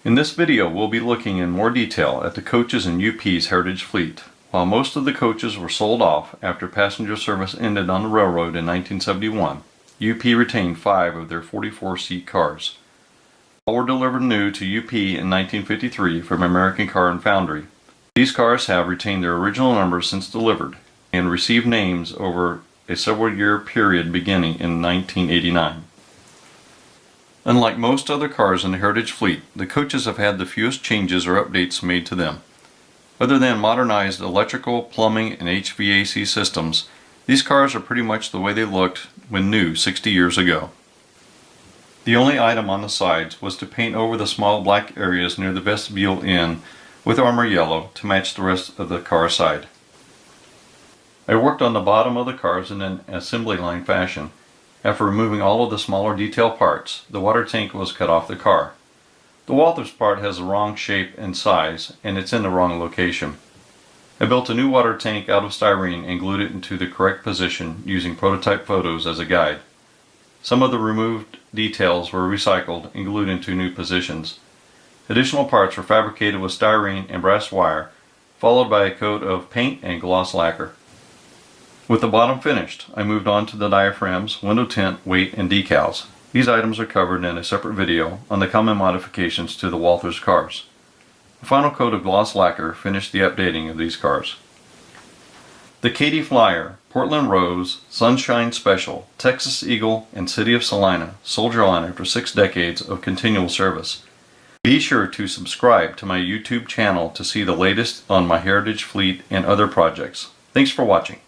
In this video, we'll be looking in more detail at the coaches in UP's Heritage Fleet. While most of the coaches were sold off after passenger service ended on the railroad in 1971, UP retained 5 of their 44-seat cars. All were delivered new to UP in 1953 from American Car and Foundry. These cars have retained their original numbers since delivered and received names over a several-year period beginning in 1989. Unlike most other cars in the Heritage Fleet, the coaches have had the fewest changes or updates made to them. Other than modernized electrical, plumbing, and HVAC systems, these cars are pretty much the way they looked when new 60 years ago. The only item on the sides was to paint over the small black areas near the vestibule in with Armor Yellow to match the rest of the car side. I worked on the bottom of the cars in an assembly line fashion. After removing all of the smaller detail parts, the water tank was cut off the car. The Walthers part has the wrong shape and size, and it's in the wrong location. I built a new water tank out of styrene and glued it into the correct position using prototype photos as a guide. Some of the removed details were recycled and glued into new positions. Additional parts were fabricated with styrene and brass wire, followed by a coat of paint and gloss lacquer. With the bottom finished, I moved on to the diaphragms, window tint, weight, and decals. These items are covered in a separate video on the common modifications to the Walthers cars. A final coat of gloss lacquer finished the updating of these cars. The Katy Flyer, Portland Rose, Sunshine Special, Texas Eagle, and City of Salina soldier on after 6 decades of continual service. Be sure to subscribe to my YouTube channel to see the latest on my Heritage Fleet and other projects. Thanks for watching.